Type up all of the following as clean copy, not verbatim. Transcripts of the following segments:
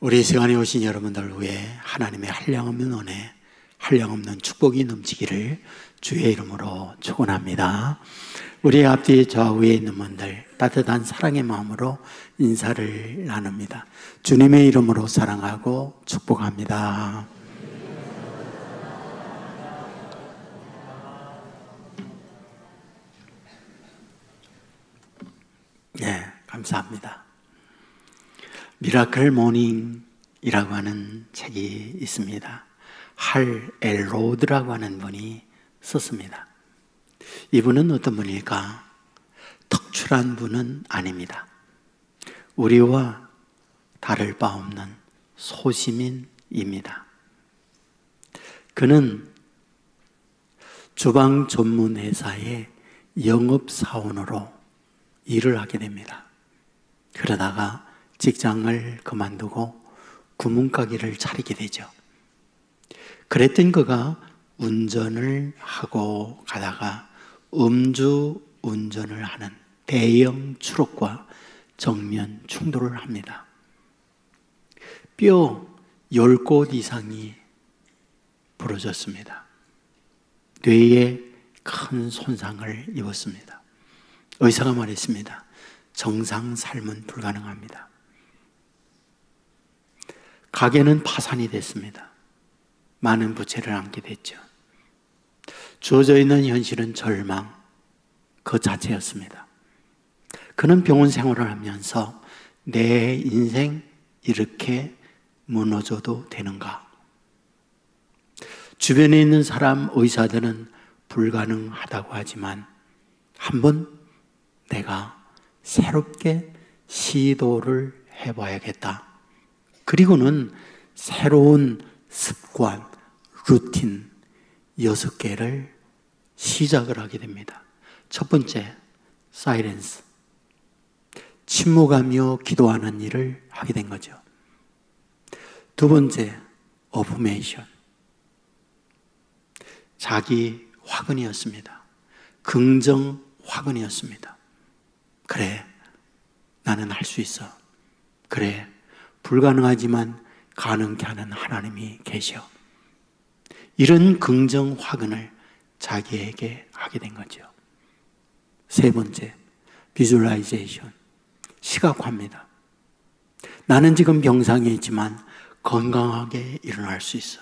우리 이 시간에 오신 여러분들 위해 하나님의 한량없는 은혜, 한량없는 축복이 넘치기를 주의 이름으로 축원합니다. 우리 앞뒤 좌우에 있는 분들 따뜻한 사랑의 마음으로 인사를 나눕니다. 주님의 이름으로 사랑하고 축복합니다. 네, 감사합니다. 미라클 모닝이라고 하는 책이 있습니다. 할 엘로드라고 하는 분이 썼습니다. 이분은 어떤 분일까? 특출한 분은 아닙니다. 우리와 다를 바 없는 소시민입니다. 그는 주방 전문 회사의 영업사원으로 일을 하게 됩니다. 그러다가 직장을 그만두고 구멍가게를 차리게 되죠. 그랬던 그가 운전을 하고 가다가 음주 운전을 하는 대형 트럭과 정면 충돌을 합니다. 뼈 10곳 이상이 부러졌습니다. 뇌에 큰 손상을 입었습니다. 의사가 말했습니다. 정상 삶은 불가능합니다. 가게는 파산이 됐습니다. 많은 부채를 안게 됐죠. 주어져 있는 현실은 절망 그 자체였습니다. 그는 병원 생활을 하면서 내 인생 이렇게 무너져도 되는가? 주변에 있는 사람 의사들은 불가능하다고 하지만 한번 내가 새롭게 시도를 해봐야겠다. 그리고는 새로운 습관, 루틴 6개를 시작을 하게 됩니다. 첫 번째, 사이렌스. 침묵하며 기도하는 일을 하게 된 거죠. 두 번째, 어프메이션. 자기 화근이었습니다. 긍정 화근이었습니다. 그래, 나는 할 수 있어. 그래, 불가능하지만 가능케 하는 하나님이 계셔. 이런 긍정 화근을 자기에게 하게 된 거죠. 세 번째, 비주얼라이제이션. 시각화입니다. 나는 지금 병상에 있지만 건강하게 일어날 수 있어.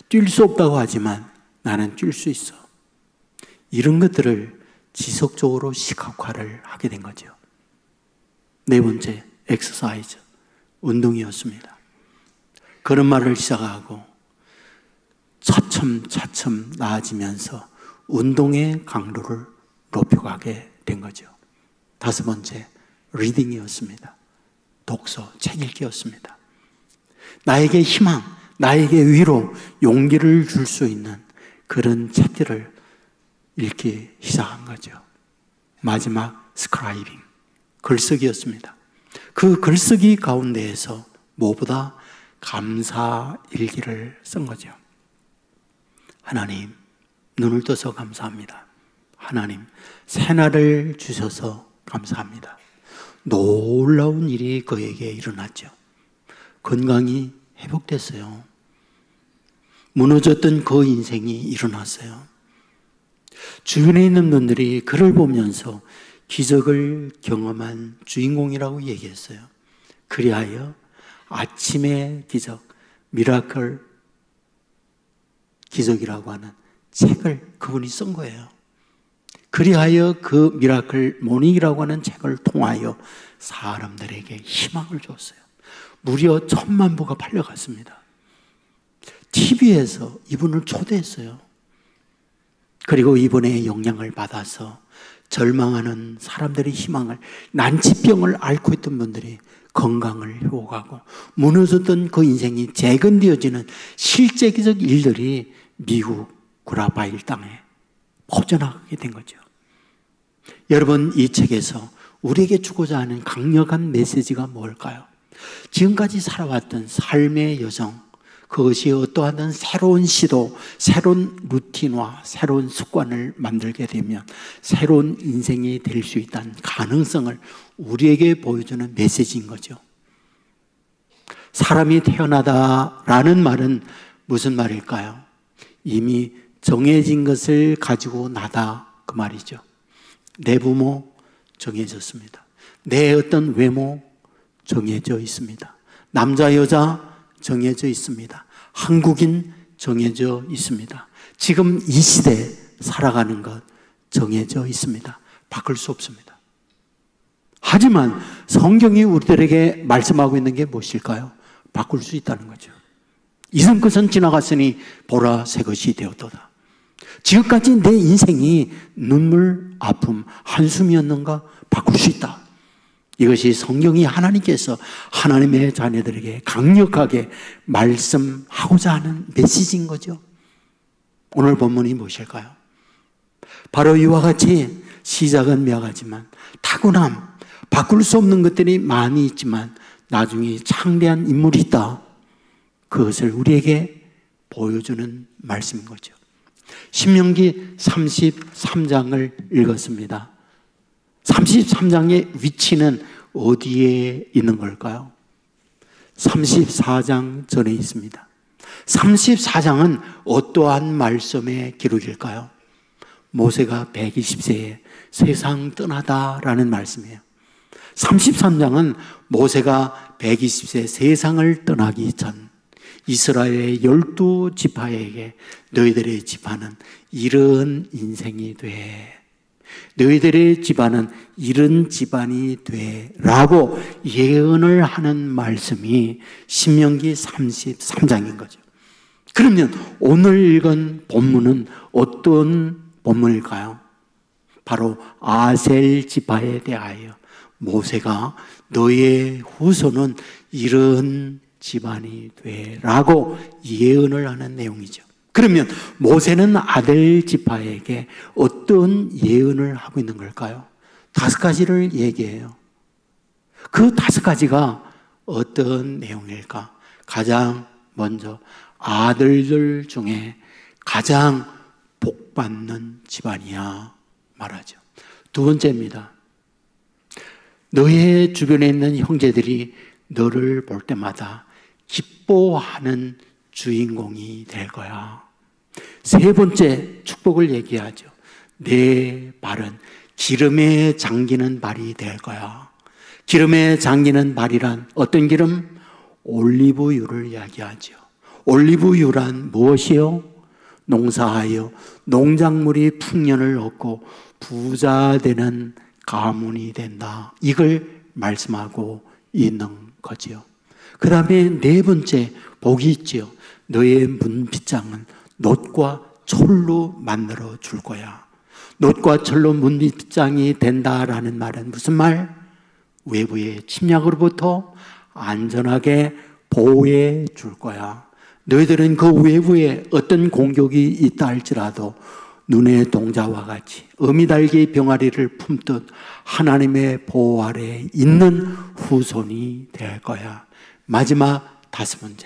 뛸 수 없다고 하지만 나는 뛸 수 있어. 이런 것들을 지속적으로 시각화를 하게 된 거죠. 네 번째, 엑서사이즈, 운동이었습니다. 걸음마를 시작하고 차츰차츰 나아지면서 운동의 강도를 높여가게 된 거죠. 다섯 번째, 리딩이었습니다. 독서, 책 읽기였습니다. 나에게 희망, 나에게 위로, 용기를 줄 수 있는 그런 책들을 읽기 시작한 거죠. 마지막, 스크라이빙, 글쓰기였습니다. 그 글쓰기 가운데에서 무엇보다 감사 일기를 쓴 거죠. 하나님, 눈을 떠서 감사합니다. 하나님, 새날을 주셔서 감사합니다. 놀라운 일이 그에게 일어났죠. 건강이 회복됐어요. 무너졌던 그 인생이 일어났어요. 주변에 있는 분들이 그를 보면서 기적을 경험한 주인공이라고 얘기했어요. 그리하여 아침의 기적, 미라클 기적이라고 하는 책을 그분이 쓴 거예요. 그리하여 그 미라클 모닝이라고 하는 책을 통하여 사람들에게 희망을 줬어요. 무려 1000만 부가 팔려갔습니다. TV에서 이분을 초대했어요. 그리고 이분의 영향을 받아서 절망하는 사람들의 희망을, 난치병을 앓고 있던 분들이 건강을 회복하고 무너졌던 그 인생이 재건되어지는 실제적 일들이 미국 구라바일 땅에 퍼져나가게 된 거죠. 여러분, 이 책에서 우리에게 주고자 하는 강력한 메시지가 뭘까요? 지금까지 살아왔던 삶의 여정, 그것이 어떠한 새로운 시도, 새로운 루틴화, 새로운 습관을 만들게 되면 새로운 인생이 될 수 있다는 가능성을 우리에게 보여주는 메시지인 거죠. 사람이 태어나다라는 말은 무슨 말일까요? 이미 정해진 것을 가지고 나다, 그 말이죠. 내 부모 정해졌습니다. 내 어떤 외모 정해져 있습니다. 남자 여자 정해져 있습니다. 한국인 정해져 있습니다. 지금 이 시대에 살아가는 것 정해져 있습니다. 바꿀 수 없습니다. 하지만 성경이 우리들에게 말씀하고 있는 게 무엇일까요? 바꿀 수 있다는 거죠. 이전 것은 지나갔으니 보라 새 것이 되었도다. 지금까지 내 인생이 눈물, 아픔, 한숨이었는가? 바꿀 수 있다. 이것이 성경이 하나님께서 하나님의 자녀들에게 강력하게 말씀하고자 하는 메시지인 거죠. 오늘 본문이 무엇일까요? 바로 이와 같이 시작은 묘하지만 타고남, 바꿀 수 없는 것들이 많이 있지만 나중에 창대한 인물이 있다. 그것을 우리에게 보여주는 말씀인 거죠. 신명기 33장을 읽었습니다. 33장의 위치는 어디에 있는 걸까요? 34장 전에 있습니다. 34장은 어떠한 말씀의 기록일까요? 모세가 120세에 세상 떠나다라는 말씀이에요. 33장은 모세가 120세 세상을 떠나기 전 이스라엘의 12지파에게 너희들의 지파는 이런 인생이 돼, 너희들의 집안은 이런 집안이 돼 라고 예언을 하는 말씀이 신명기 33장인 거죠. 그러면 오늘 읽은 본문은 어떤 본문일까요? 바로 아셀 지파에 대하여 모세가 너의 후손은 이런 집안이 돼 라고 예언을 하는 내용이죠. 그러면 모세는 아들 지파에게 어떤 예언을 하고 있는 걸까요? 5가지를 얘기해요. 그 5가지가 어떤 내용일까? 가장 먼저 아들들 중에 가장 복받는 집안이야 말하죠. 두 번째입니다. 너의 주변에 있는 형제들이 너를 볼 때마다 기뻐하는 주인공이 될 거야. 세 번째 축복을 얘기하죠. 내 발은 기름에 잠기는 발이 될 거야. 기름에 잠기는 발이란 어떤 기름? 올리브유를 이야기하죠. 올리브유란 무엇이요? 농사하여 농작물이 풍년을 얻고 부자 되는 가문이 된다. 이걸 말씀하고 있는 거지요. 그 다음에 네 번째 복이 있지요. 너의 문빗장은 놋과 철로 만들어 줄 거야. 놋과 철로 문빗장이 된다라는 말은 무슨 말? 외부의 침략으로부터 안전하게 보호해 줄 거야. 너희들은 그 외부에 어떤 공격이 있다 할지라도 눈의 동자와 같이 어미달기 병아리를 품듯 하나님의 보호 아래 있는 후손이 될 거야. 마지막 5번째,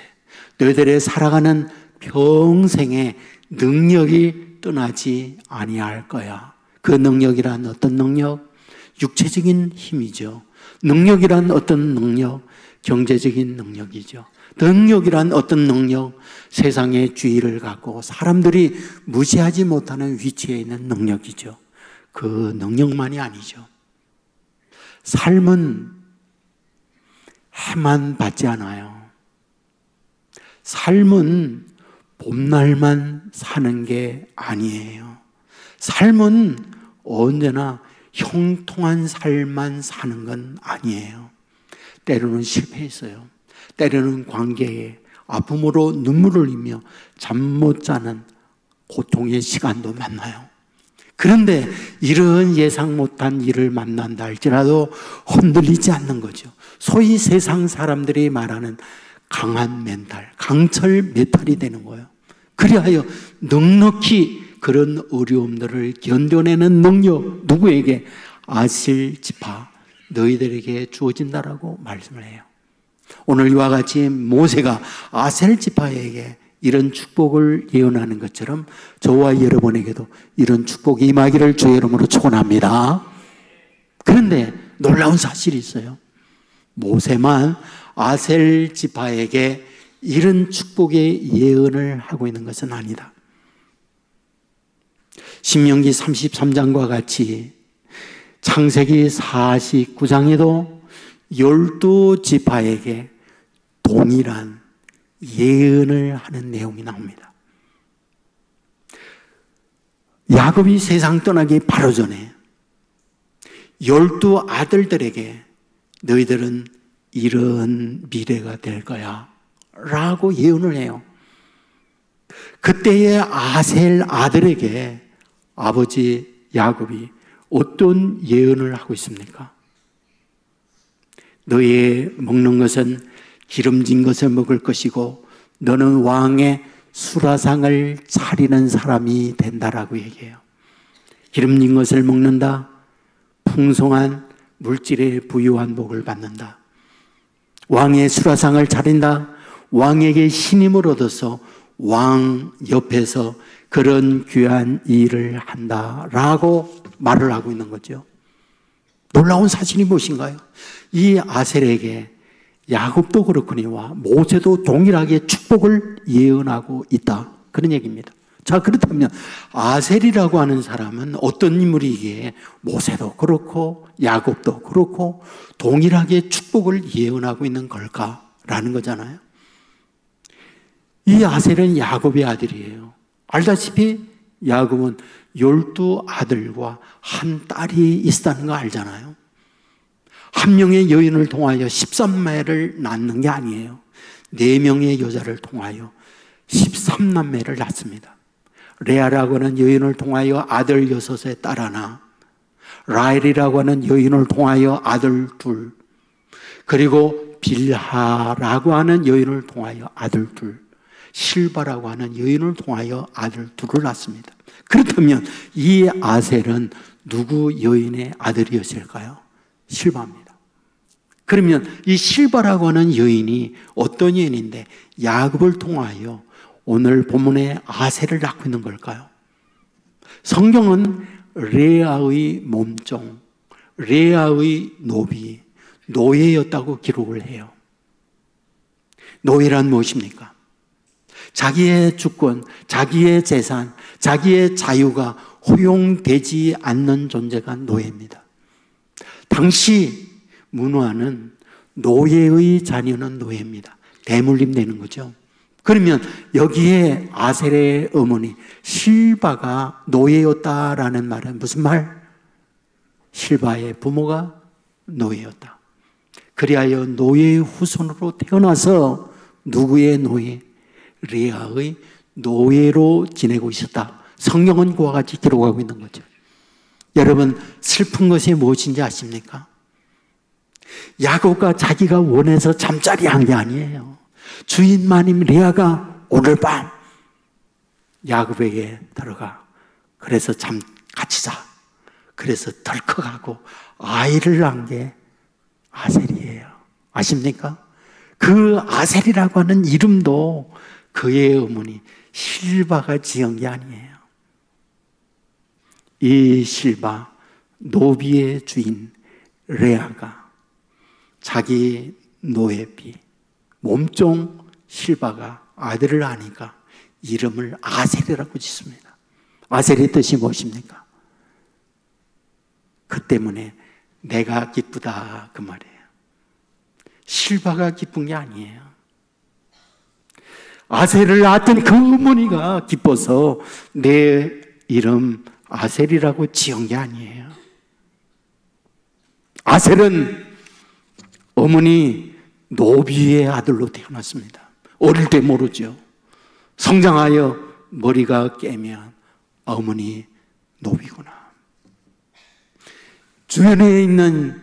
너희들의 살아가는 평생의 능력이 떠나지 아니할 거야. 그 능력이란 어떤 능력? 육체적인 힘이죠. 능력이란 어떤 능력? 경제적인 능력이죠. 능력이란 어떤 능력? 세상의 주의를 갖고 사람들이 무시하지 못하는 위치에 있는 능력이죠. 그 능력만이 아니죠. 삶은 해만 받지 않아요. 삶은 봄날만 사는 게 아니에요. 삶은 언제나 형통한 삶만 사는 건 아니에요. 때로는 실패했어요. 때로는 관계에 아픔으로 눈물을 흘리며 잠 못 자는 고통의 시간도 만나요. 그런데 이런 예상 못한 일을 만난다 할지라도 흔들리지 않는 거죠. 소위 세상 사람들이 말하는 강한 멘탈, 강철 메탈이 되는 거예요. 그리하여 넉넉히 그런 어려움들을 견뎌내는 능력, 누구에게? 아셀 지파 너희들에게 주어진다라고 말씀을 해요. 오늘 이와 같이 모세가 아셀 지파에게 이런 축복을 예언하는 것처럼 저와 여러분에게도 이런 축복이 임하기를 주의 이름으로 축원합니다. 그런데 놀라운 사실이 있어요. 모세만 아셀 지파에게 이런 축복의 예언을 하고 있는 것은 아니다. 신명기 33장과 같이 창세기 49장에도 12지파에게 동일한 예언을 하는 내용이 나옵니다. 야곱이 세상 떠나기 바로 전에 12아들들에게 너희들은 이런 미래가 될 거야 라고 예언을 해요. 그때의 아셀 아들에게 아버지 야곱이 어떤 예언을 하고 있습니까? 너희 먹는 것은 기름진 것을 먹을 것이고 너는 왕의 수라상을 차리는 사람이 된다라고 얘기해요. 기름진 것을 먹는다. 풍성한 물질에 부유한 복을 받는다. 왕의 수라상을 차린다. 왕에게 신임을 얻어서 왕 옆에서 그런 귀한 일을 한다라고 말을 하고 있는 거죠. 놀라운 사실이 무엇인가요? 이 아셀에게 야곱도 그렇거니와 모세도 동일하게 축복을 예언하고 있다. 그런 얘기입니다. 자, 그렇다면 아셀이라고 하는 사람은 어떤 인물이기에 모세도 그렇고 야곱도 그렇고 동일하게 축복을 예언하고 있는 걸까라는 거잖아요. 이 아셀은 야곱의 아들이에요. 알다시피 야곱은 12아들과 한 딸이 있었다는 거 알잖아요. 한 명의 여인을 통하여 13매를 낳는 게 아니에요. 4명의 여자를 통하여 13남매를 낳습니다. 레아라고 하는 여인을 통하여 아들 6에 딸 하나, 라헬이라고 하는 여인을 통하여 아들 2, 그리고 빌하라고 하는 여인을 통하여 아들 2, 실바라고 하는 여인을 통하여 아들 2를 낳습니다. 그렇다면 이 아셀은 누구 여인의 아들이었을까요? 실바입니다. 그러면 이 실바라고 하는 여인이 어떤 여인인데 야곱을 통하여 오늘 본문에 아셀을 낳고 있는 걸까요? 성경은 레아의 몸종, 레아의 노비, 노예였다고 기록을 해요. 노예란 무엇입니까? 자기의 주권, 자기의 재산, 자기의 자유가 허용되지 않는 존재가 노예입니다. 당시 문화는 노예의 자녀는 노예입니다. 대물림 되는 거죠. 그러면 여기에 아셀의 어머니 실바가 노예였다라는 말은 무슨 말? 실바의 부모가 노예였다. 그리하여 노예의 후손으로 태어나서 누구의 노예? 레아의 노예로 지내고 있었다. 성경은 그와 같이 기록하고 있는 거죠. 여러분, 슬픈 것이 무엇인지 아십니까? 야곱과 자기가 원해서 잠자리 한 게 아니에요. 주인 마님 레아가 오늘 밤 야곱에게 들어가. 그래서 같이 자. 그래서 덜컥하고 아이를 낳은 게 아셀이에요. 아십니까? 그 아셀이라고 하는 이름도 그의 어머니 실바가 지은 게 아니에요. 이 실바, 노비의 주인 레아가 자기 노예비 몸종 실바가 아들을 아니까 이름을 아셀이라고 짓습니다. 아셀의 뜻이 무엇입니까? 그 때문에 내가 기쁘다 그 말이에요. 실바가 기쁜 게 아니에요. 아셀을 낳았던 그 어머니가 기뻐서 내 이름 아셀이라고 지은 게 아니에요. 아셀은 어머니 노비의 아들로 태어났습니다. 어릴 때 모르죠. 성장하여 머리가 깨면 어머니 노비구나. 주변에 있는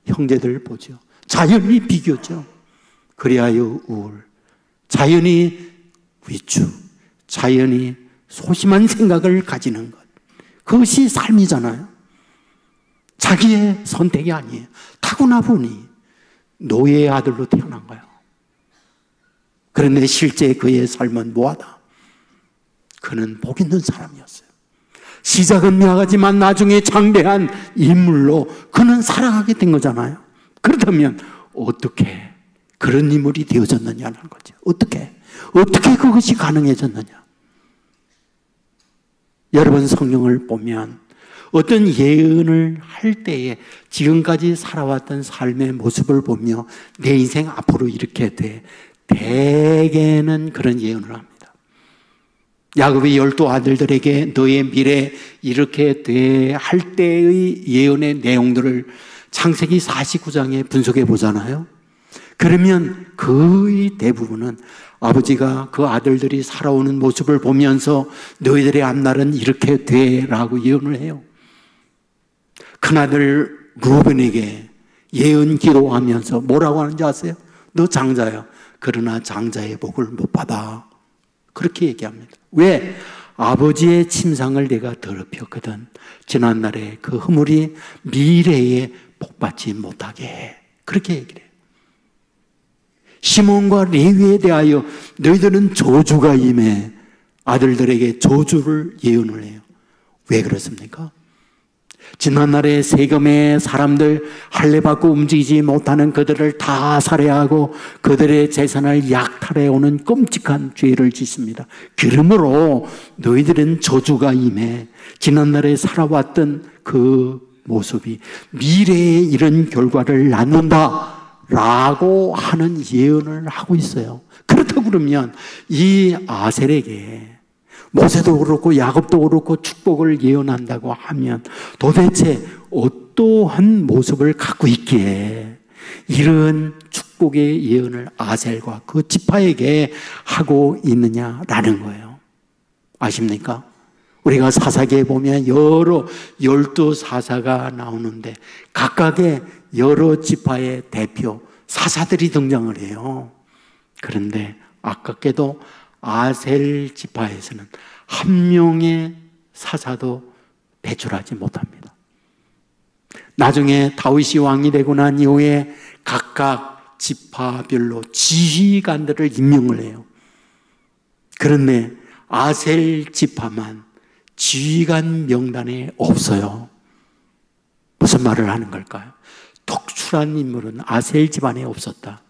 형제들 보죠. 자연히 비교죠. 그리하여 우울, 자연히 위축, 자연히 소심한 생각을 가지는 것. 그것이 삶이잖아요. 자기의 선택이 아니에요. 타고나 보니 노예의 아들로 태어난 거예요. 그런데 실제 그의 삶은 뭐하다? 그는 복 있는 사람이었어요. 시작은 미약하지만 나중에 장대한 인물로 그는 살아가게 된 거잖아요. 그렇다면 어떻게 그런 인물이 되어졌느냐는 거죠. 어떻게 그것이 가능해졌느냐. 여러분, 성경을 보면 어떤 예언을 할 때에 지금까지 살아왔던 삶의 모습을 보며 내 인생 앞으로 이렇게 돼. 대개는 그런 예언을 합니다. 야곱이 12 아들들에게 너의 미래 이렇게 돼 할 때의 예언의 내용들을 창세기 49장에 분석해 보잖아요. 그러면 거의 대부분은 아버지가 그 아들들이 살아오는 모습을 보면서 너희들의 앞날은 이렇게 돼 라고 예언을 해요. 큰아들 루벤에게 예언 기도하면서 뭐라고 하는지 아세요? 너 장자야. 그러나 장자의 복을 못 받아. 그렇게 얘기합니다. 왜? 아버지의 침상을 내가 더럽혔거든. 지난날에 그 허물이 미래에 복받지 못하게 해. 그렇게 얘기를 해요. 시몬과 레위에 대하여 너희들은 저주가 임해. 아들들에게 저주를 예언을 해요. 왜 그렇습니까? 지난날에 세겜의 사람들 할례받고 움직이지 못하는 그들을 다 살해하고 그들의 재산을 약탈해오는 끔찍한 죄를 짓습니다. 그러므로 너희들은 저주가 임해. 지난날에 살아왔던 그 모습이 미래에 이런 결과를 낳는다 라고 하는 예언을 하고 있어요. 그렇다고 그러면 이 아셀에게 모세도 그렇고 야곱도 그렇고 축복을 예언한다고 하면 도대체 어떠한 모습을 갖고 있기에 이런 축복의 예언을 아셀과 그 지파에게 하고 있느냐라는 거예요. 아십니까? 우리가 사사기에 보면 여러 12 사사가 나오는데 각각의 여러 지파의 대표 사사들이 등장을 해요. 그런데 아깝게도 아셀 지파에서는 한 명의 사사도 배출하지 못합니다. 나중에 다윗이 왕이 되고 난 이후에 각각 지파별로 지휘관들을 임명을 해요. 그런데 아셀 지파만 지휘관 명단에 없어요. 무슨 말을 하는 걸까요? 특출한 인물은 아셀 집안에 없었다.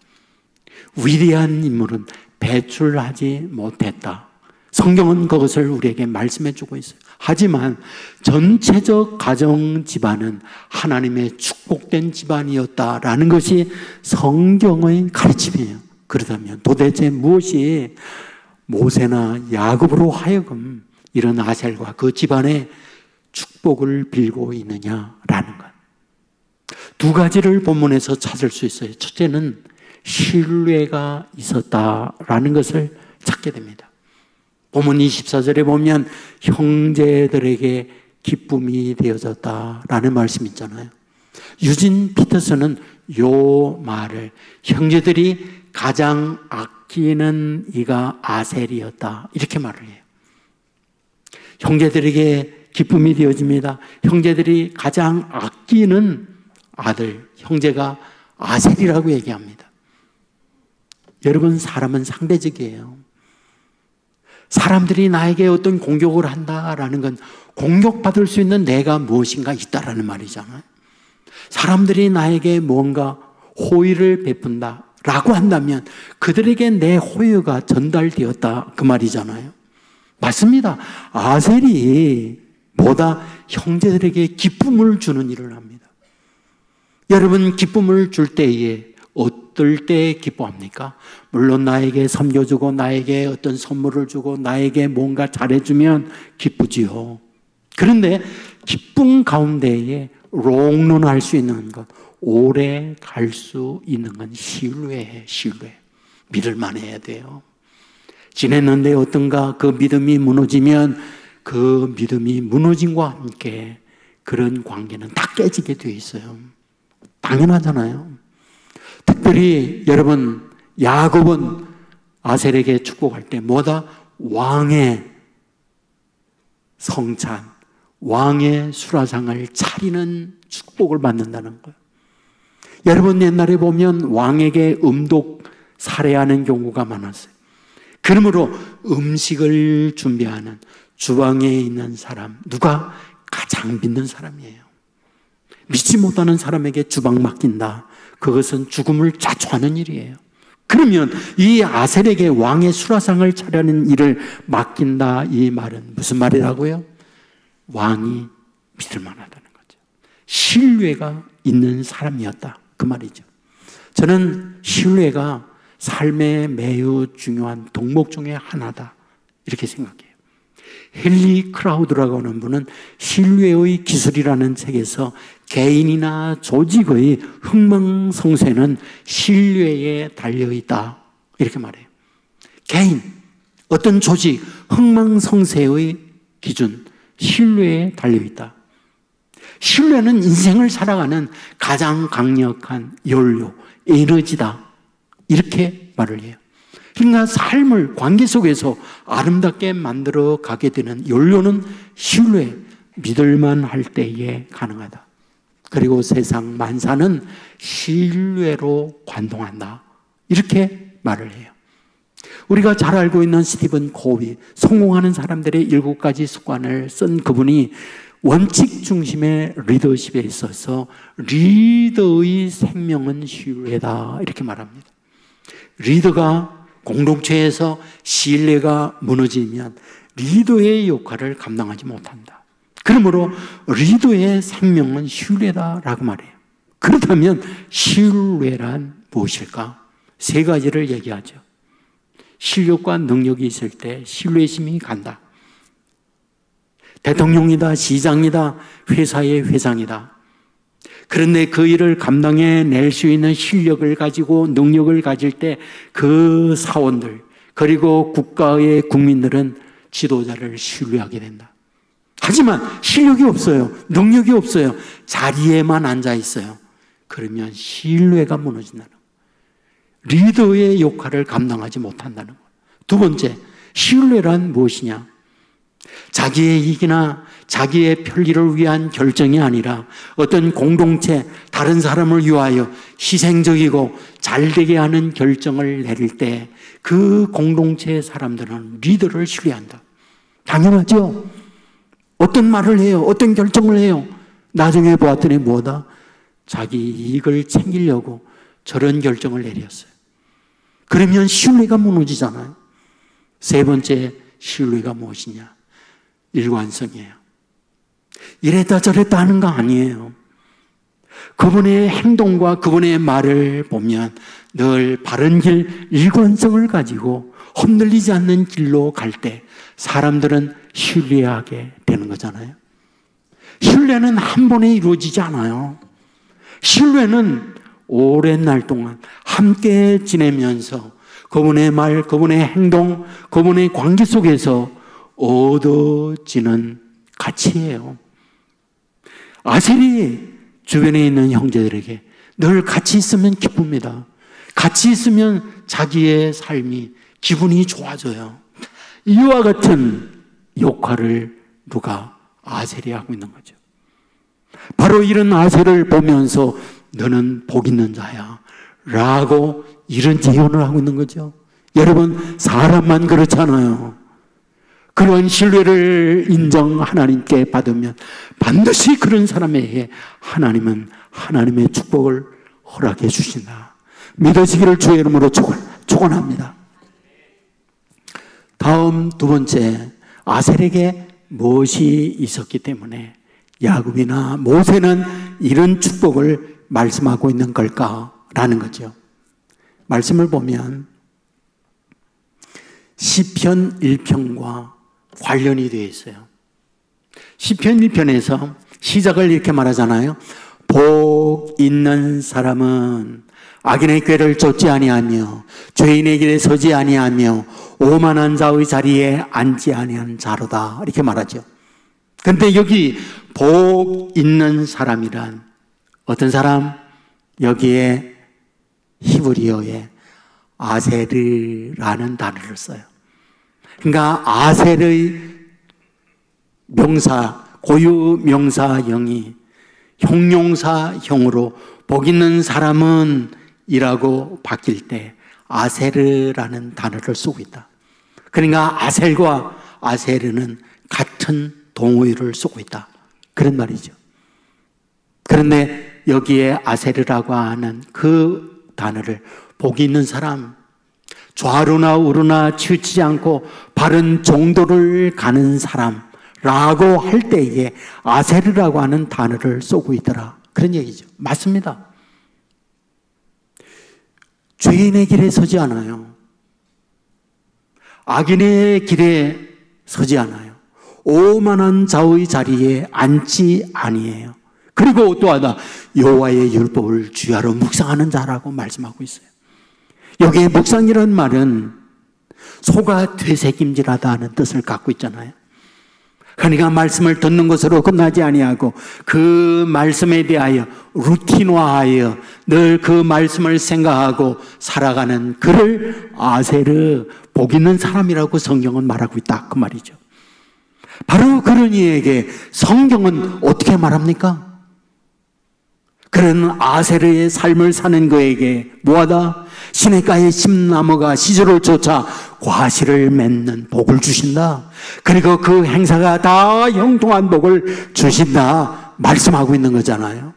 위대한 인물은 배출하지 못했다. 성경은 그것을 우리에게 말씀해 주고 있어요. 하지만 전체적 가정 집안은 하나님의 축복된 집안이었다라는 것이 성경의 가르침이에요. 그렇다면 도대체 무엇이 모세나 야곱으로 하여금 이런 아셀과 그 집안의 축복을 빌고 있느냐라는 것. 두 가지를 본문에서 찾을 수 있어요. 첫째는 신뢰가 있었다라는 것을 찾게 됩니다. 본문 24절에 보면 형제들에게 기쁨이 되어졌다라는 말씀이 있잖아요. 유진 피터슨은 요 말을 형제들이 가장 아끼는 이가 아셀이었다 이렇게 말을 해요. 형제들에게 기쁨이 되어집니다. 형제들이 가장 아끼는 아들, 형제가 아셀이라고 얘기합니다. 여러분, 사람은 상대적이에요. 사람들이 나에게 어떤 공격을 한다라는 건 공격받을 수 있는 내가 무엇인가 있다라는 말이잖아요. 사람들이 나에게 뭔가 호의를 베푼다라고 한다면 그들에게 내 호의가 전달되었다 그 말이잖아요. 맞습니다. 아셀이 보다 형제들에게 기쁨을 주는 일을 합니다. 여러분, 기쁨을 줄 때에 어떨 때 기뻐합니까? 물론 나에게 섬겨주고 나에게 어떤 선물을 주고 나에게 뭔가 잘해주면 기쁘지요. 그런데 기쁨 가운데에 롱런할 수 있는 것, 오래 갈 수 있는 건 신뢰예요. 신뢰. 믿을 만해야 돼요. 지냈는데 어떤가 그 믿음이 무너지면 그 믿음이 무너짐과 함께 그런 관계는 다 깨지게 돼 있어요. 당연하잖아요. 특별히 여러분, 야곱은 아셀에게 축복할 때 뭐다? 왕의 성찬, 왕의 수라상을 차리는 축복을 받는다는 거예요. 여러분, 옛날에 보면 왕에게 음독 살해하는 경우가 많았어요. 그러므로 음식을 준비하는 주방에 있는 사람, 누가? 가장 믿는 사람이에요. 믿지 못하는 사람에게 주방 맡긴다. 그것은 죽음을 자초하는 일이에요. 그러면 이 아셀에게 왕의 수라상을 차려는 일을 맡긴다, 이 말은 무슨 말이라고요? 왕이 믿을 만하다는 거죠. 신뢰가 있는 사람이었다, 그 말이죠. 저는 신뢰가 삶에 매우 중요한 덕목 중에 하나다, 이렇게 생각해요. 헨리 크라우드라고 하는 분은 신뢰의 기술이라는 책에서 개인이나 조직의 흥망성쇠는 신뢰에 달려있다, 이렇게 말해요. 개인, 어떤 조직, 흥망성쇠의 기준, 신뢰에 달려있다. 신뢰는 인생을 살아가는 가장 강력한 연료, 에너지다, 이렇게 말을 해요. 그러니까 삶을 관계 속에서 아름답게 만들어 가게 되는 연료는 신뢰, 믿을만 할 때에 가능하다. 그리고 세상 만사는 신뢰로 관동한다, 이렇게 말을 해요. 우리가 잘 알고 있는 스티븐 코비, 성공하는 사람들의 7가지 습관을 쓴 그분이 원칙 중심의 리더십에 있어서 리더의 생명은 신뢰다, 이렇게 말합니다. 리더가 공동체에서 신뢰가 무너지면 리더의 역할을 감당하지 못한다. 그러므로 리더의 생명은 신뢰다라고 말해요. 그렇다면 신뢰란 무엇일까? 3가지를 얘기하죠. 실력과 능력이 있을 때 신뢰심이 간다. 대통령이다, 시장이다, 회사의 회장이다. 그런데 그 일을 감당해낼 수 있는 실력을 가지고 능력을 가질 때 그 사원들, 그리고 국가의 국민들은 지도자를 신뢰하게 된다. 하지만 실력이 없어요. 능력이 없어요. 자리에만 앉아 있어요. 그러면 신뢰가 무너진다는 거예요. 리더의 역할을 감당하지 못한다는 거예요. 2번째, 신뢰란 무엇이냐? 자기의 이익이나 자기의 편리를 위한 결정이 아니라 어떤 공동체, 다른 사람을 위하여 희생적이고 잘되게 하는 결정을 내릴 때 그 공동체의 사람들은 리더를 신뢰한다. 당연하죠. 어떤 말을 해요? 어떤 결정을 해요? 나중에 보았더니 뭐다? 자기 이익을 챙기려고 저런 결정을 내렸어요. 그러면 신뢰가 무너지잖아요. 3번째 신뢰가 무엇이냐? 일관성이에요. 이랬다 저랬다 하는 거 아니에요. 그분의 행동과 그분의 말을 보면 늘 바른 길, 일관성을 가지고 흔들리지 않는 길로 갈 때 사람들은 신뢰하게 되는 거잖아요. 신뢰는 한 번에 이루어지지 않아요. 신뢰는 오랜 날 동안 함께 지내면서 그분의 말, 그분의 행동, 그분의 관계 속에서 얻어지는 가치예요. 아셀이 주변에 있는 형제들에게 늘 같이 있으면 기쁩니다. 같이 있으면 자기의 삶이 기분이 좋아져요. 이와 같은 역할을 누가? 아셀이 하고 있는 거죠. 바로 이런 아셀을 보면서 너는 복 있는 자야 라고 이런 예언을 하고 있는 거죠. 여러분, 사람만 그렇잖아요. 그런 신뢰를 인정 하나님께 받으면 반드시 그런 사람에게 하나님은 하나님의 축복을 허락해 주신다. 믿으시기를 주의 이름으로 축원합니다. 다음 2번째, 아셀에게 무엇이 있었기 때문에 야곱이나 모세는 이런 축복을 말씀하고 있는 걸까라는 거죠. 말씀을 보면 시편 1편과 관련이 되어 있어요. 시편 1편에서 시작을 이렇게 말하잖아요. 복 있는 사람은 악인의 꾀를 쫓지 아니하며 죄인의 길에 서지 아니하며 오만한 자의 자리에 앉지 아니한 자로다, 이렇게 말하죠. 그런데 여기 복 있는 사람이란 어떤 사람? 여기에 히브리어에 아세르라는 단어를 써요. 그러니까 아셀의 명사, 고유 명사형이 형용사형으로 복 있는 사람은 이라고 바뀔 때 아세르라는 단어를 쓰고 있다. 그러니까 아셀과 아세르는 같은 동의어를 쓰고 있다, 그런 말이죠. 그런데 여기에 아세르라고 하는 그 단어를 복이 있는 사람, 좌로나 우로나 치우치지 않고 바른 정도를 가는 사람라고 할 때에 아세르라고 하는 단어를 쓰고 있더라. 그런 얘기죠. 맞습니다. 죄인의 길에 서지 않아요. 악인의 길에 서지 않아요. 오만한 자의 자리에 앉지 아니에요. 그리고 또 하나 여호와의 율법을 주야로 묵상하는 자라고 말씀하고 있어요. 여기에 묵상이라는 말은 소가 되새김질하다는 뜻을 갖고 있잖아요. 그러니까 말씀을 듣는 것으로 끝나지 아니하고 그 말씀에 대하여 루틴화하여 늘 그 말씀을 생각하고 살아가는 그를 아세르, 복 있는 사람이라고 성경은 말하고 있다, 그 말이죠. 바로 그런 이에게 성경은 어떻게 말합니까? 그런 아세르의 삶을 사는 그에게 뭐하다? 시냇가의 심나무가 시절을 쫓아 과실을 맺는 복을 주신다. 그리고 그 행사가 다 형통한 복을 주신다 말씀하고 있는 거잖아요.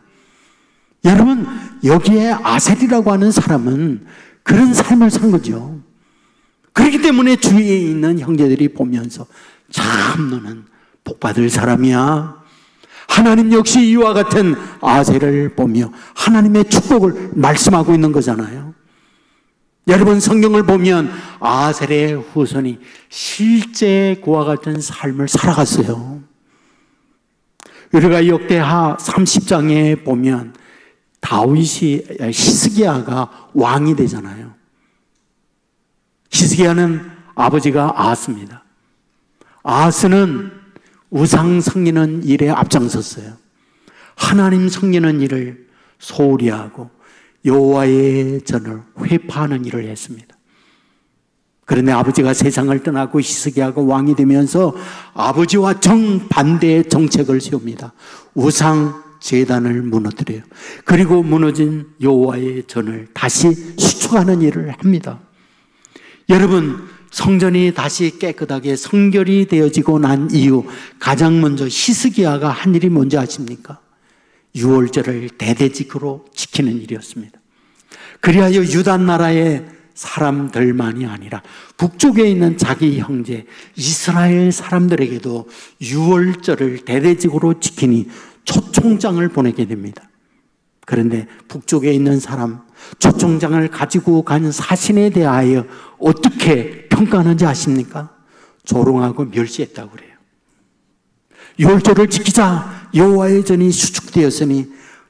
여러분, 여기에 아셀이라고 하는 사람은 그런 삶을 산 거죠. 그렇기 때문에 주위에 있는 형제들이 보면서 참 너는 복받을 사람이야. 하나님 역시 이와 같은 아셀을 보며 하나님의 축복을 말씀하고 있는 거잖아요. 여러분, 성경을 보면 아셀의 후손이 실제 그와 같은 삶을 살아갔어요. 우리가 역대하 30장에 보면 다윗이, 히스기야가 왕이 되잖아요. 히스기야는 아버지가 아하스입니다. 아하스는 우상 섬기는 일에 앞장섰어요. 하나님 섬기는 일을 소홀히 하고 여호와의 전을 회파하는 일을 했습니다. 그런데 아버지가 세상을 떠나고 히스기야가 왕이 되면서 아버지와 정반대의 정책을 세웁니다. 우상 제단을 무너뜨려요. 그리고 무너진 여호와의 전을 다시 수축하는 일을 합니다. 여러분, 성전이 다시 깨끗하게 성결이 되어지고 난 이후 가장 먼저 히스기야가 한 일이 뭔지 아십니까? 유월절을 대대적으로 지키는 일이었습니다. 그리하여 유다 나라의 사람들만이 아니라 북쪽에 있는 자기 형제 이스라엘 사람들에게도 유월절을 대대적으로 지키니 초청장을 보내게 됩니다. 그런데 북쪽에 있는 사람, 초청장을 가지고 간 사신에 대하여 어떻게 평가하는지 아십니까? 조롱하고 멸시했다고 그래요. 유월절을 지키자 여호와의 전이 수축되었으니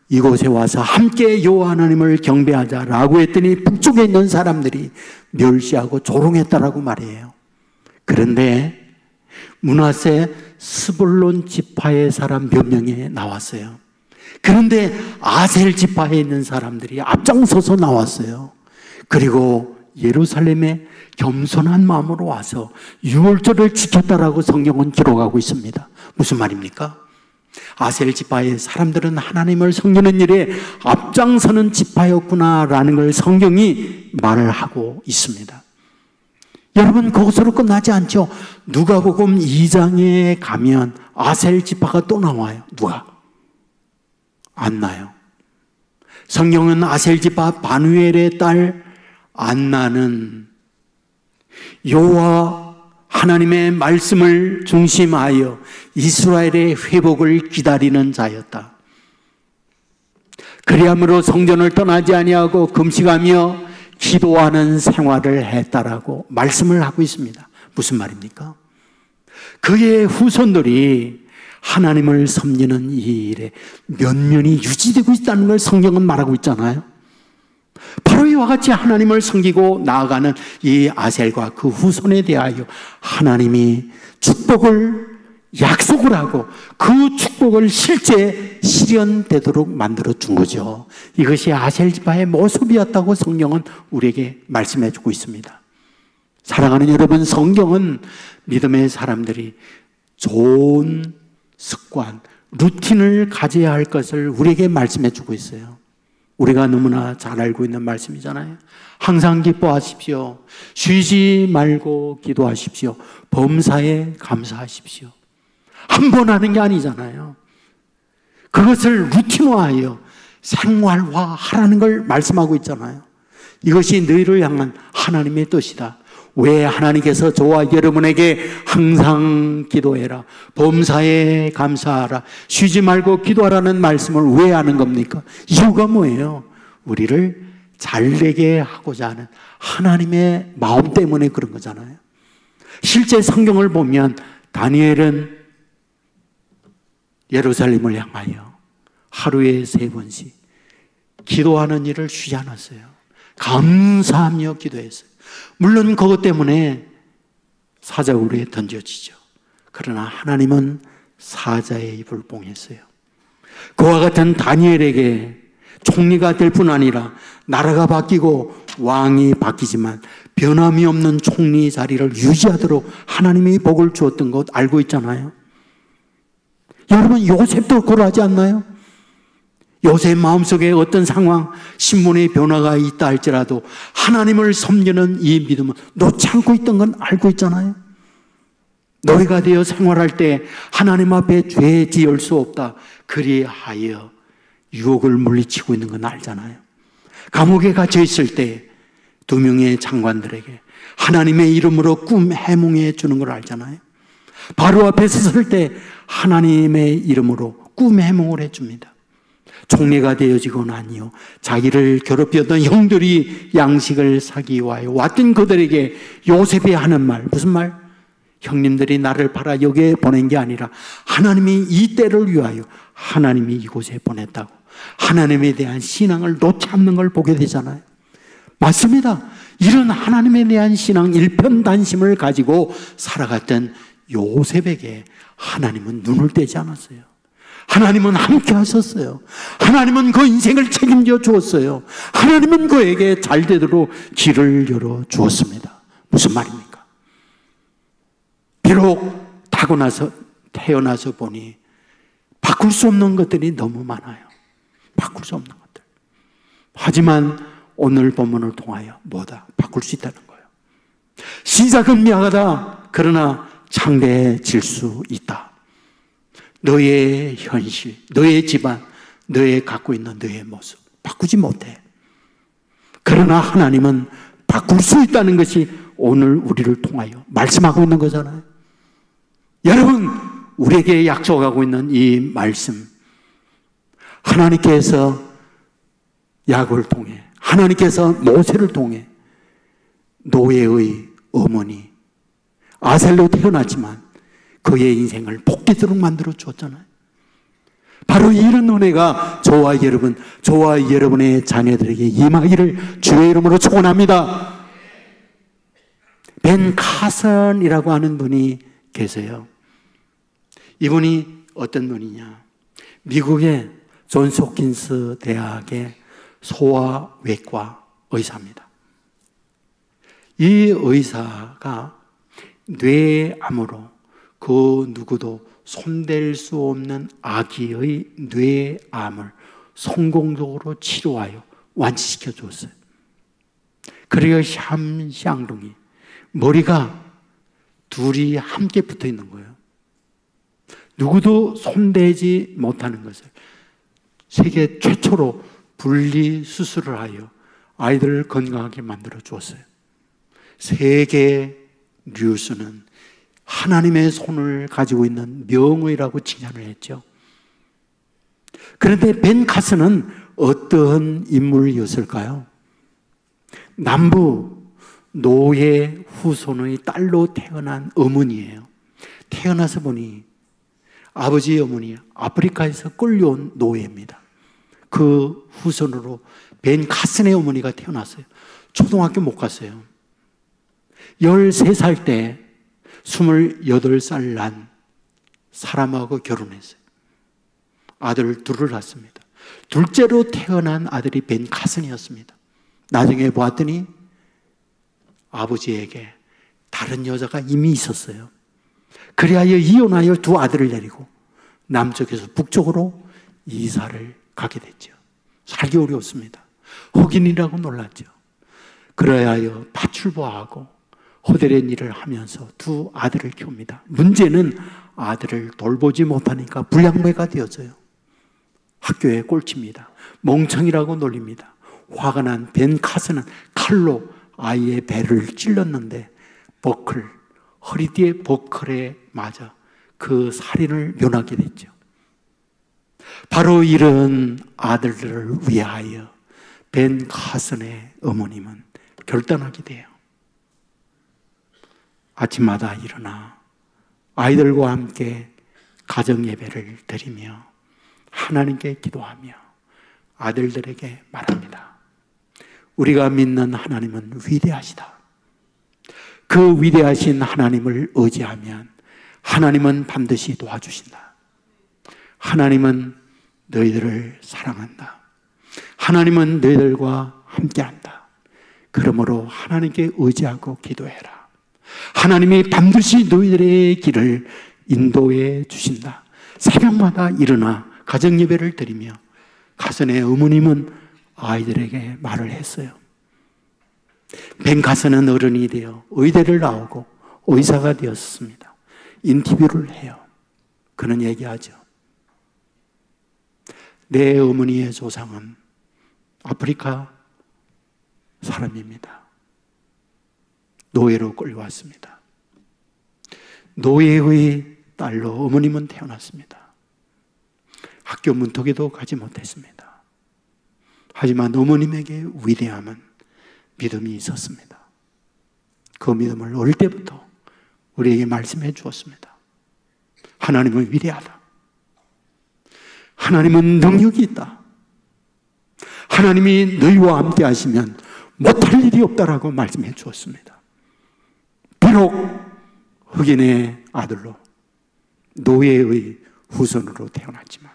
이곳에 와서 함께 여호와 하나님을 경배하자라고 했더니 북쪽에 있는 사람들이 멸시하고 조롱했다라고 말이에요. 그런데 므낫세 스불론 지파의 사람 몇 명이 나왔어요. 그런데 아셀 지파에 있는 사람들이 앞장서서 나왔어요. 그리고 예루살렘에 겸손한 마음으로 와서 유월절을 지켰다라고 성경은 기록하고 있습니다. 무슨 말입니까? 아셀 지파의 사람들은 하나님을 섬기는 일에 앞장서는 지파였구나라는 걸 성경이 말을 하고 있습니다. 여러분, 거기서로 끝나지 않죠. 누가복음 2장에 가면 아셀 지파가 또 나와요. 누가? 안 나요. 성경은 아셀 지파 바누엘의 딸 안나는 여호와 하나님의 말씀을 중심하여 이스라엘의 회복을 기다리는 자였다. 그리함으로 성전을 떠나지 아니하고 금식하며 기도하는 생활을 했다라고 말씀을 하고 있습니다. 무슨 말입니까? 그의 후손들이 하나님을 섬기는 이 일에 면면이 유지되고 있다는 걸 성경은 말하고 있잖아요. 바로 이와 같이 하나님을 섬기고 나아가는 이 아셀과 그 후손에 대하여 하나님이 축복을 약속을 하고 그 축복을 실제 실현되도록 만들어 준 거죠. 이것이 아셀 지파의 모습이었다고 성경은 우리에게 말씀해 주고 있습니다. 사랑하는 여러분, 성경은 믿음의 사람들이 좋은 습관, 루틴을 가져야 할 것을 우리에게 말씀해 주고 있어요. 우리가 너무나 잘 알고 있는 말씀이잖아요. 항상 기뻐하십시오. 쉬지 말고 기도하십시오. 범사에 감사하십시오. 한 번 하는 게 아니잖아요. 그것을 루틴화하여 생활화하라는 걸 말씀하고 있잖아요. 이것이 너희를 향한 하나님의 뜻이다. 왜 하나님께서 저와 여러분에게 항상 기도해라, 범사에 감사하라, 쉬지 말고 기도하라는 말씀을 왜 하는 겁니까? 이유가 뭐예요? 우리를 잘되게 하고자 하는 하나님의 마음 때문에 그런 거잖아요. 실제 성경을 보면 다니엘은 예루살렘을 향하여 하루에 3번씩 기도하는 일을 쉬지 않았어요. 감사하며 기도했어요. 물론 그것 때문에 사자굴에 던져지죠. 그러나 하나님은 사자의 입을 봉했어요. 그와 같은 다니엘에게 총리가 될 뿐 아니라 나라가 바뀌고 왕이 바뀌지만 변함이 없는 총리 자리를 유지하도록 하나님이 복을 주었던 것 알고 있잖아요. 여러분, 요셉도 그러하지 않나요? 요셉 마음속에 어떤 상황, 신분의 변화가 있다 할지라도 하나님을 섬기는 이 믿음은 놓지 않고 있던 건 알고 있잖아요. 노예가 되어 생활할 때 하나님 앞에 죄 지을 수 없다, 그리하여 유혹을 물리치고 있는 건 알잖아요. 감옥에 갇혀 있을 때 2명의 장관들에게 하나님의 이름으로 꿈 해몽해 주는 걸 알잖아요. 바로 앞에 섰을 때 하나님의 이름으로 꿈 해몽을 해줍니다. 총리가 되어지고 나니요, 자기를 괴롭혔던 형들이 양식을 사기 위하여 왔던 그들에게 요셉이 하는 말, 무슨 말? 형님들이 나를 팔아 여기에 보낸 게 아니라 하나님이 이 때를 위하여 하나님이 이곳에 보냈다고. 하나님에 대한 신앙을 놓지 않는 걸 보게 되잖아요. 맞습니다. 이런 하나님에 대한 신앙 일편단심을 가지고 살아갔던 요셉에게 하나님은 눈을 떼지 않았어요. 하나님은 함께 하셨어요. 하나님은 그 인생을 책임져 주었어요. 하나님은 그에게 잘되도록 길을 열어 주었습니다. 무슨 말입니까? 비록 태어나서 보니 바꿀 수 없는 것들이 너무 많아요. 바꿀 수 없는 것들. 하지만 오늘 본문을 통하여 뭐다? 바꿀 수 있다는 거예요. 시작은 미약하다. 그러나 창대해질 수 있다. 너의 현실, 너의 집안, 너의 갖고 있는 너의 모습 바꾸지 못해. 그러나 하나님은 바꿀 수 있다는 것이 오늘 우리를 통하여 말씀하고 있는 거잖아요. 여러분, 우리에게 약속하고 있는 이 말씀, 하나님께서 야곱을 통해, 하나님께서 모세를 통해 노예의 어머니 아셀로 태어났지만 그의 인생을 복되도록 만들어 주었잖아요. 바로 이런 은혜가 저와 여러분, 저와 여러분의 자녀들에게 임하기를 주의 이름으로 축원합니다. 벤 카슨이라고 하는 분이 계세요. 이분이 어떤 분이냐? 미국의 존스 홉킨스 대학의 소아외과 의사입니다. 이 의사가 뇌암으로 그 누구도 손댈 수 없는 아기의 뇌암을 성공적으로 치료하여 완치시켜 줬어요. 그리고 샴샹둥이 머리가 둘이 함께 붙어 있는 거예요. 누구도 손대지 못하는 것을 세계 최초로 분리 수술을 하여 아이들을 건강하게 만들어 주었어요. 세계 뉴스는 하나님의 손을 가지고 있는 명의라고 칭찬을 했죠. 그런데 벤 카슨은 어떤 인물이었을까요? 남부 노예 후손의 딸로 태어난 어머니예요. 태어나서 보니 아버지의 어머니 아프리카에서 끌려온 노예입니다. 그 후손으로 벤 카슨의 어머니가 태어났어요. 초등학교 못 갔어요. 13살 때 28살 난 사람하고 결혼했어요. 아들 둘을 낳습니다. 둘째로 태어난 아들이 벤 카슨이었습니다. 나중에 보았더니 아버지에게 다른 여자가 이미 있었어요. 그리하여 이혼하여 두 아들을 데리고 남쪽에서 북쪽으로 이사를 가게 됐죠. 살기 어려웠습니다. 흑인이라고 놀랐죠. 그래야 파출부하고 호텔의 일을 하면서 두 아들을 키웁니다. 문제는 아들을 돌보지 못하니까 불량배가 되어져요. 학교에 꼴찌입니다. 멍청이라고 놀립니다. 화가 난 벤 카슨은 칼로 아이의 배를 찔렀는데 허리띠의 버클에 맞아 그 살인을 면하게 됐죠. 바로 이런 아들들을 위하여 벤 카슨의 어머님은 결단하게 돼요. 아침마다 일어나 아이들과 함께 가정예배를 드리며 하나님께 기도하며 아들들에게 말합니다. 우리가 믿는 하나님은 위대하시다. 그 위대하신 하나님을 의지하면 하나님은 반드시 도와주신다. 하나님은 너희들을 사랑한다. 하나님은 너희들과 함께한다. 그러므로 하나님께 의지하고 기도해라. 하나님이 반드시 너희들의 길을 인도해 주신다. 새벽마다 일어나 가정예배를 드리며 가선의 어머님은 아이들에게 말을 했어요. 벤 가선은 어른이 되어 의대를 나오고 의사가 되었습니다. 인터뷰를 해요. 그는 얘기하죠. 내 어머니의 조상은 아프리카 사람입니다. 노예로 끌려왔습니다. 노예의 딸로 어머님은 태어났습니다. 학교 문턱에도 가지 못했습니다. 하지만 어머님에게 위대함은 믿음이 있었습니다. 그 믿음을 어릴 때부터 우리에게 말씀해 주었습니다. 하나님은 위대하다. 하나님은 능력이 있다. 하나님이 너희와 함께 하시면 못할 일이 없다라고 말씀해 주었습니다. 비록 흑인의 아들로 노예의 후손으로 태어났지만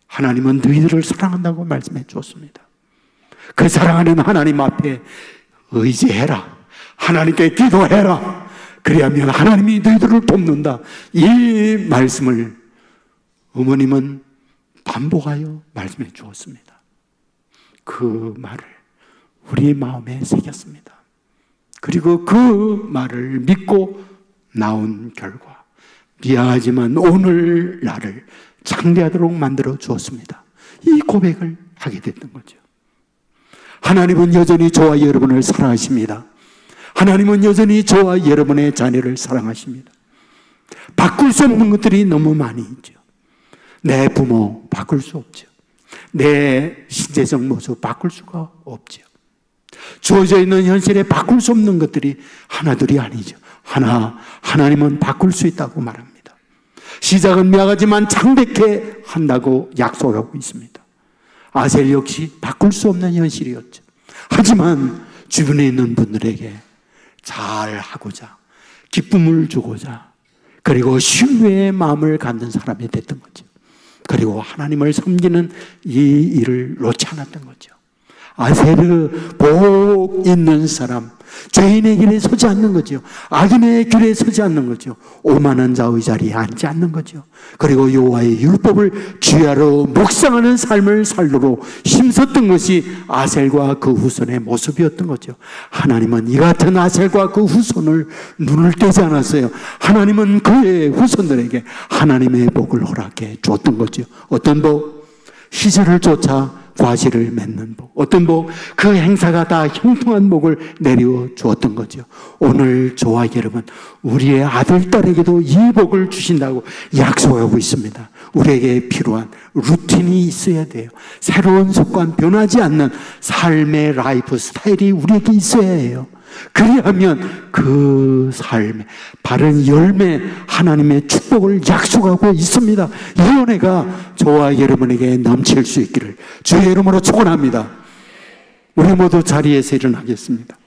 하나님은 너희들을 사랑한다고 말씀해 주었습니다. 그 사랑하는 하나님 앞에 의지해라. 하나님께 기도해라. 그리하면 하나님이 너희들을 돕는다. 이 말씀을 어머님은 반복하여 말씀해 주었습니다. 그 말을 우리 마음에 새겼습니다. 그리고 그 말을 믿고 나온 결과 미안하지만 오늘 나를 창대하도록 만들어 주었습니다. 이 고백을 하게 됐던 거죠. 하나님은 여전히 저와 여러분을 사랑하십니다. 하나님은 여전히 저와 여러분의 자녀를 사랑하십니다. 바꿀 수 없는 것들이 너무 많이 있죠. 내 부모 바꿀 수 없죠. 내 신체적 모습 바꿀 수가 없죠. 주어져 있는 현실에 바꿀 수 없는 것들이 하나둘이 아니죠. 하나님은 바꿀 수 있다고 말합니다. 시작은 미약하지만 창백해 한다고 약속하고 있습니다. 아셀 역시 바꿀 수 없는 현실이었죠. 하지만 주변에 있는 분들에게 잘하고자 기쁨을 주고자 그리고 신뢰의 마음을 갖는 사람이 됐던 거죠. 그리고 하나님을 섬기는 이 일을 놓지 않았던 거죠. 아셀은 복 있는 사람, 죄인의 길에 서지 않는 거죠. 악인의 길에 서지 않는 거죠. 오만한 자의 자리에 앉지 않는 거죠. 그리고 여호와의 율법을 주야로 묵상하는 삶을 살도록 힘썼던 것이 아셀과 그 후손의 모습이었던 거죠. 하나님은 이 같은 아셀과 그 후손을 눈을 떼지 않았어요. 하나님은 그의 후손들에게 하나님의 복을 허락해 주었던 거죠. 어떤 복? 희절을 쫓아 과실을 맺는 복. 어떤 복? 그 행사가 다 형통한 복을 내려 주었던 거죠. 오늘 저와 여러분, 우리의 아들, 딸에게도 이 복을 주신다고 약속하고 있습니다. 우리에게 필요한 루틴이 있어야 돼요. 새로운 습관, 변하지 않는 삶의 라이프 스타일이 우리에게 있어야 해요. 그리하면 그 삶에 바른 열매, 하나님의 축복을 약속하고 있습니다. 이 은혜가 저와 여러분에게 넘칠 수 있기를 주의 이름으로 축원합니다. 우리 모두 자리에서 일어나겠습니다.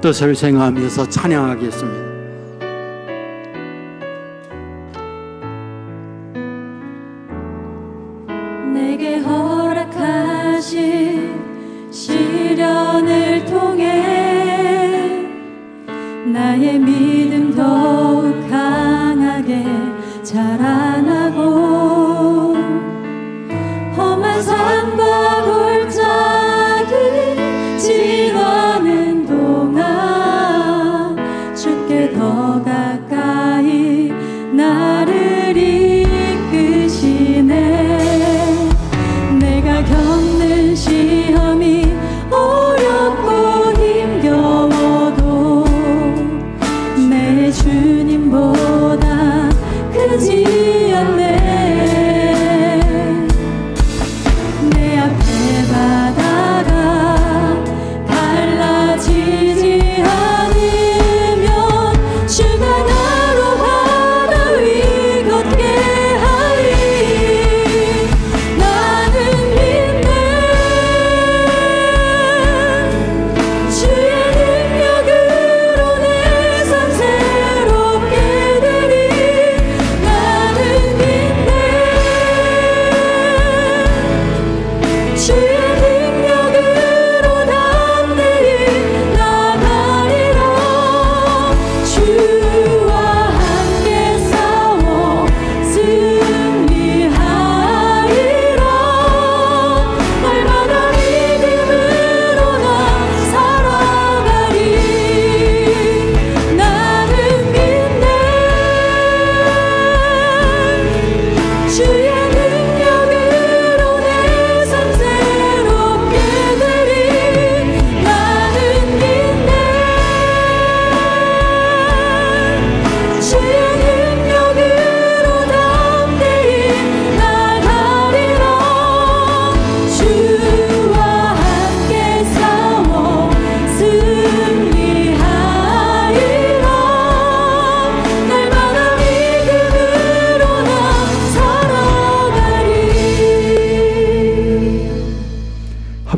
뜻을 생각하면서 찬양하겠습니다. 내게 허락하신 시련을 통해 나의 믿음 더욱 강하게 자라나고 험한 산과 골짜기 지나는 동안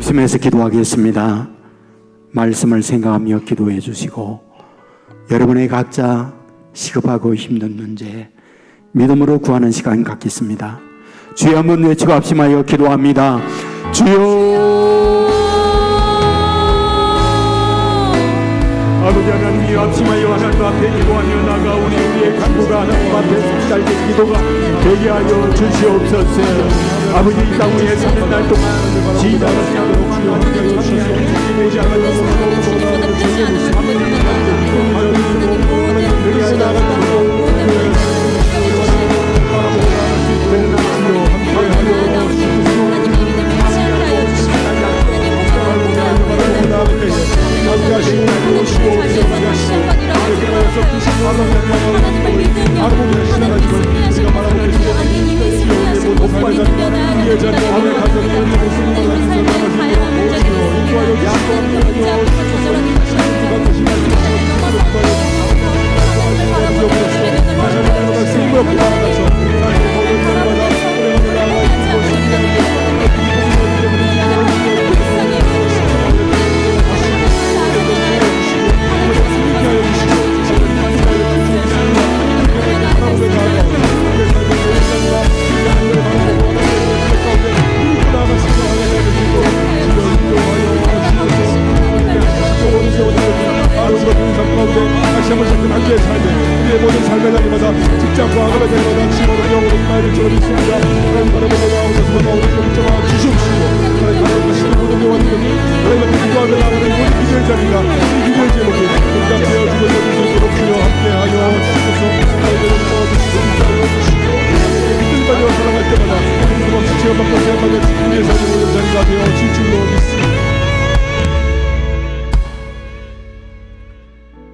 웃으면서 기도하겠습니다. 말씀을 생각하며 기도해 주시고, 여러분의 각자 시급하고 힘든 문제 믿음으로 구하는 시간 갖겠습니다. 주여 한번 외치고 합심하여 기도합니다. 주여, 아버지 하나님, 합심하여 하나님 앞에 기도하며 나가오니 우리의 간구가 하나님 앞에 성달된 기도가 되게 하여 주시옵소서. 아버지, 이 땅 위에 사는 날 동안 지휘자가 되도록 주여 함께 주시옵소서.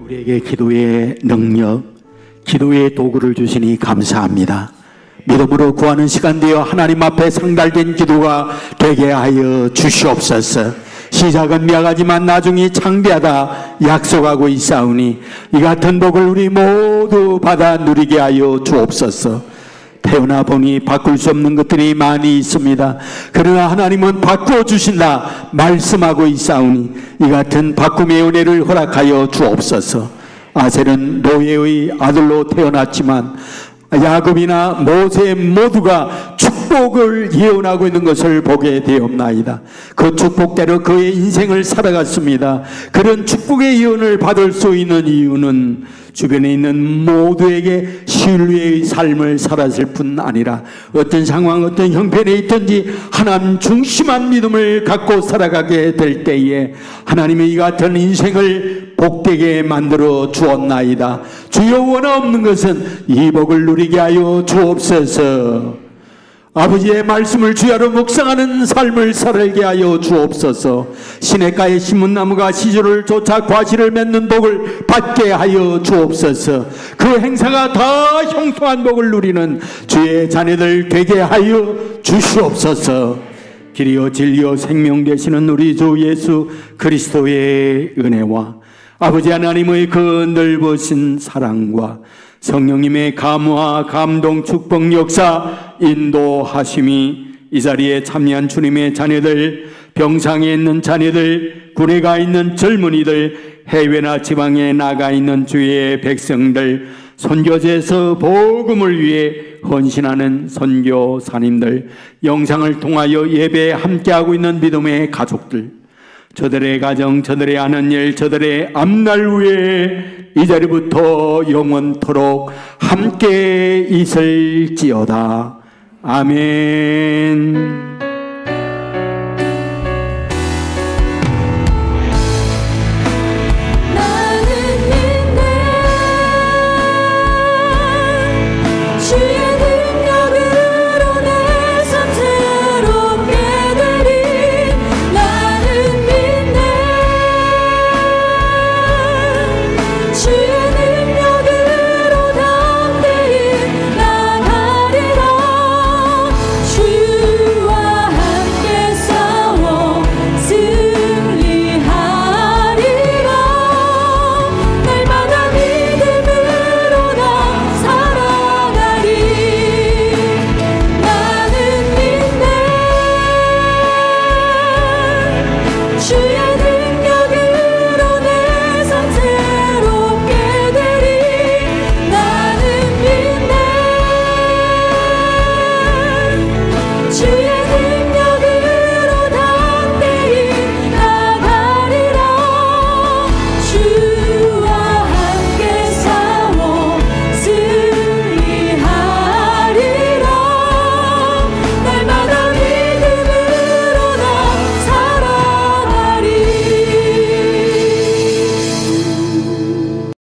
우리에게 기도의 능력, 기도의 도구를 주시니 감사합니다. 믿음으로 구하는 시간 되어 하나님 앞에 상달된 기도가 되게 하여 주시옵소서. 시작은 미약하지만 나중에 창대하다 약속하고 있사오니 이 같은 복을 우리 모두 받아 누리게 하여 주옵소서. 태어나 보니 바꿀 수 없는 것들이 많이 있습니다. 그러나 하나님은 바꿔주신다 말씀하고 있사오니 이 같은 바꿈의 은혜를 허락하여 주옵소서. 아셀은 노예의 아들로 태어났지만 야곱이나 모세 모두가 축복을 예언하고 있는 것을 보게 되었나이다. 그 축복대로 그의 인생을 살아갔습니다. 그런 축복의 예언을 받을 수 있는 이유는 주변에 있는 모두에게 신뢰의 삶을 살았을 뿐 아니라 어떤 상황, 어떤 형편에 있든지 하나님 중심한 믿음을 갖고 살아가게 될 때에 하나님의 이 같은 인생을 복되게 만들어 주었나이다. 주여, 원하 없는 것은 이 복을 누리게 하여 주옵소서. 아버지의 말씀을 주야로 묵상하는 삶을 살게 하여 주옵소서. 시냇가에 심은 나무가 시절을 쫓아 과실을 맺는 복을 받게 하여 주옵소서. 그 행사가 다 형통한 복을 누리는 주의 자녀들 되게 하여 주시옵소서. 길이요 진리요 생명 되시는 우리 주 예수 그리스도의 은혜와 아버지 하나님의 그 넓으신 사랑과 성령님의 감화, 감동, 축복, 역사, 인도하심이 이 자리에 참여한 주님의 자녀들, 병상에 있는 자녀들, 군에 가 있는 젊은이들, 해외나 지방에 나가 있는 주의 백성들, 선교지에서 복음을 위해 헌신하는 선교사님들, 영상을 통하여 예배에 함께하고 있는 믿음의 가족들, 저들의 가정, 저들의 하는 일, 저들의 앞날 후에 이 자리부터 영원토록 함께 있을지어다. 아멘.